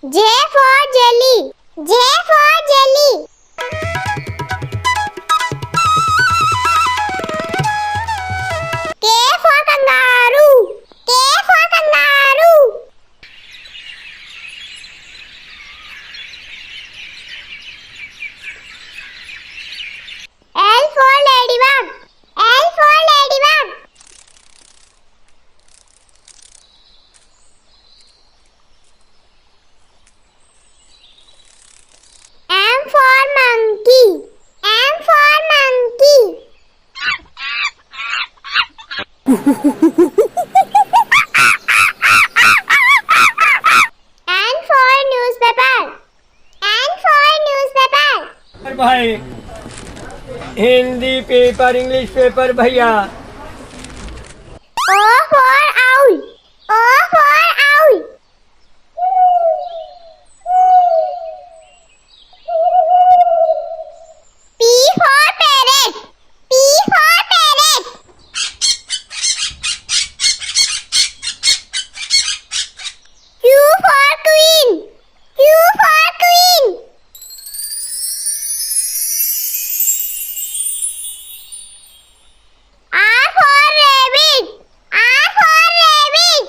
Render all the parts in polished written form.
J for jelly. J for jelly. K for kangaroo. K for kangaroo. L for ladybug. L for ladybug. M for monkey. M for monkey. N for newspaper. N for newspaper. भाई Hindi paper English paper भैया। O for owl. O for owl. P for parrot. P for parrot. Q for queen. Q for queen. R for rabbit. R for rabbit.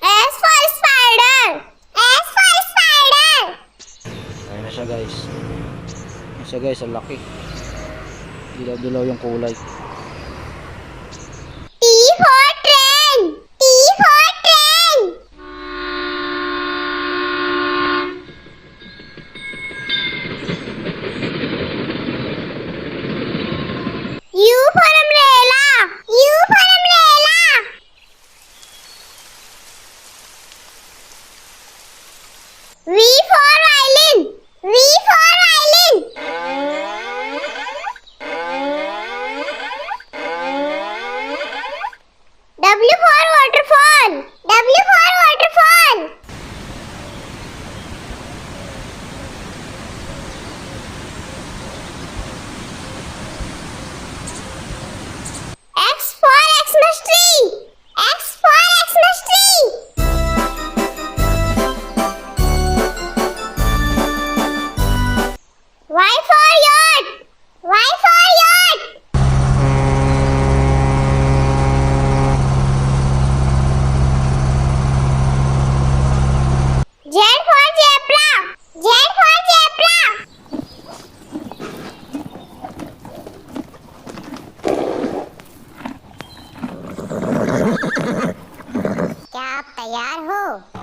S for spider. S for spider. Ayan na siya guys. Ayan siya guys, ang laki. Dilaw-dilaw yung kulay. T for train. T for train. U for umbrella. U for umbrella. V for violin. V for violin. W for waterfall. W for waterfall. X for Xmas tree. X for Xmas tree. Y for yacht. Y for yacht. Z for zebra. Z for zebra. क्या आप तैयार हो?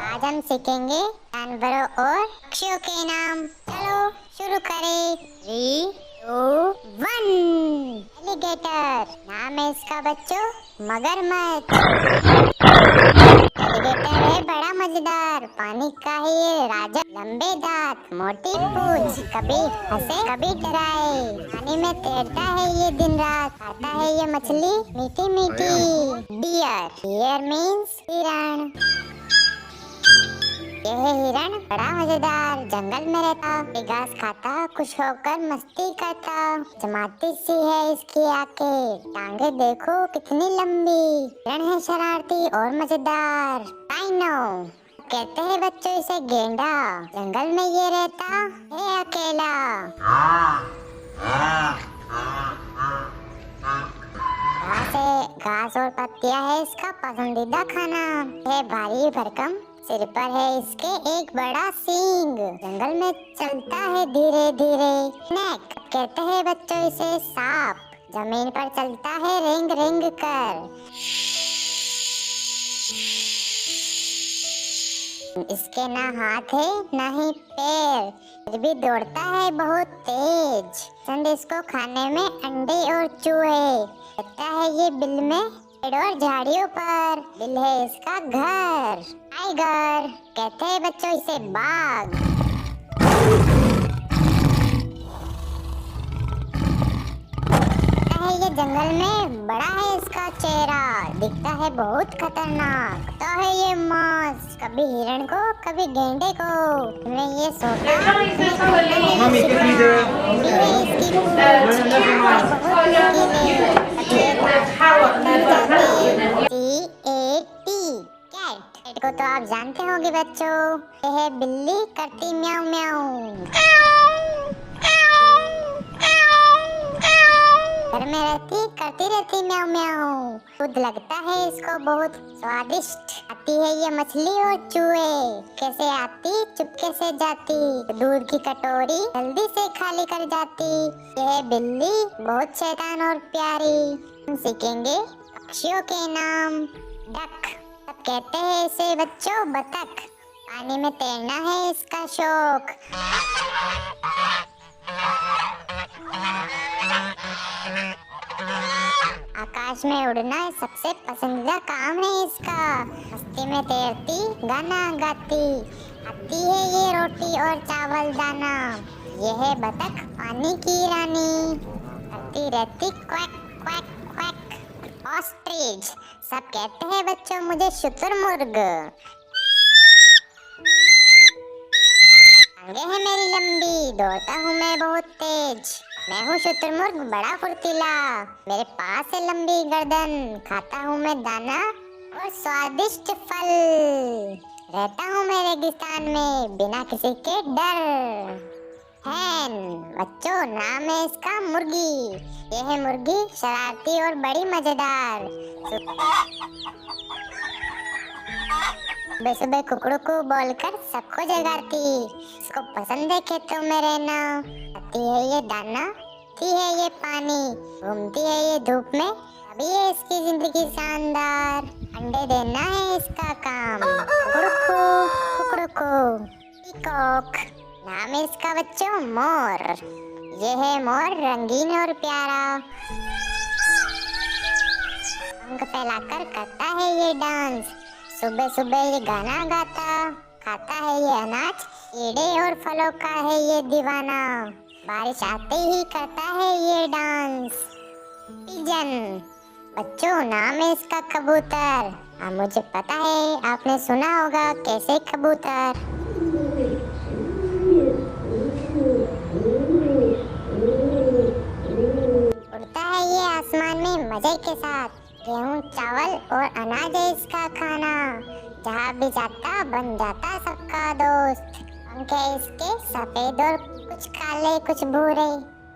आज हम सीखेंगे जानवरों और पक्षियों के नाम। चलो शुरू करें। 3, 2, 1। एलिगेटर। नाम है इसका बच्चों मगरमच्छ। एलिगेटर है बड़ा मजेदार, पानी का है ये राजा। लंबे दांत, मोटी पूंछ, कभी हंसे कभी डराए। पानी में तैरता है ये दिन रात, खाता है ये मछली मीठी मीठी। डियर। डियर मीन्स हिरण। ये है हिरण, बड़ा मजेदार, जंगल में रहता, ये घास खाता, खुश होकर मस्ती करता। जमाती सी है इसकी आंखें, टांगे देखो कितनी लंबी। हिरण है शरारती और मजेदार। राइनो। कहते हैं बच्चों इसे गेंडा, जंगल में ये रहता है अकेला। घास और पत्तियां है इसका पसंदीदा खाना। है भारी भरकम, सिर पर है इसके एक बड़ा सींग, जंगल में चलता है धीरे धीरे। स्नेक। कहते हैं बच्चों इसे सांप, जमीन पर चलता है रेंग रेंग कर। इसके ना हाथ है ना ही पैर, फिर भी दौड़ता है बहुत तेज। पसंद इसको खाने में अंडे और चूहे। रहता है ये बिल में पेड़ और झाड़ियों पर। बिल है इसका घर। टाइगर। कहते हैं बच्चों इसे बाघ। है ये जंगल में, बड़ा है इसका चेहरा, दिखता है बहुत खतरनाक। तो है ये मांस, कभी हिरण को कभी गेंडे को। इनमें ये सोता है, इसकी पूंछ बहुत नुकीले, सफेद दांत अंदर जाते इसको तो आप जानते होंगे बच्चों, ये है बिल्ली करती म्याऊं म्याऊं। घर में रहती करती रहती म्याऊं म्याऊं। दूध लगता है इसको बहुत स्वादिष्ट। आती है ये मछली और चूहे, कैसे आती चुपके से जाती, दूध की कटोरी जल्दी से खाली कर जाती। ये बिल्ली बहुत शैतान और प्यारी। हम सीखेंगे पक्षियों के नाम। डक, सब कहते हैं इसे बच्चों बतख। पानी में तैरना है इसका शौक। आकाश में उड़ना सबसे पसंदीदा काम है इसका। मस्ती में तैरती गाना गाती, आती है ये रोटी और चावल दाना। ये है बतख पानी की रानी, करती रहती क्वैक क्वैक क्वैक। ऑस्ट्रिच, सब कहते हैं बच्चों मुझे शुतुरमुर्ग। टांगे हैं मेरी लंबी, दौड़ता हूँ मैं बहुत तेज। मैं हूँ शुतुरमुर्ग बड़ा फुर्तीला, मेरे पास है लंबी गर्दन। खाता हूँ मैं दाना और स्वादिष्ट फल। रहता हूँ मैं रेगिस्तान में बिना किसी के डर। हैन, बच्चों नाम है इसका मुर्गी। ये है मुर्गी शरारती और बड़ी मजेदार। सुबह सुबह कुकड़ू को बोलकर सबको जगाती। इसको पसंद है खेतों में रहना। खाती है ये दाना, पीती है ये पानी, घूमती है ये धूप में, अभी है इसकी जिंदगी शानदार। अंडे देना है इसका काम। कुकड़ू पीकॉक, नाम है इसका बच्चों मोर। ये है मोर रंगीन और प्यारा, पंख फैलाकर करता है ये डांस। सुबह सुबह ये गाना गाता, खाता है ये अनाज, कीड़े और फलों का है ये दीवाना। बारिश आते ही करता है ये डांस। पिजन, बच्चों नाम है इसका कबूतर। हाँ मुझे पता है आपने सुना होगा कैसे कबूतर। उड़ता है ये आसमान में मजे के साथ। गेहूं चावल और अनाज है इसका खाना, जहाँ भी जाता बन जाता सबका दोस्त। पंख है इसके सफेद और कुछ काले कुछ भूरे।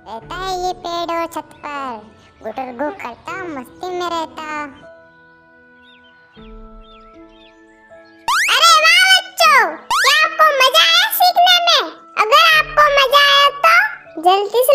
रहता है ये पेड़ और छत पर, गुटरगु करता मस्ती में रहता। अरे वाह बच्चों, क्या आपको मजा आया सीखने में? अगर आपको मजा आया तो जल्दी से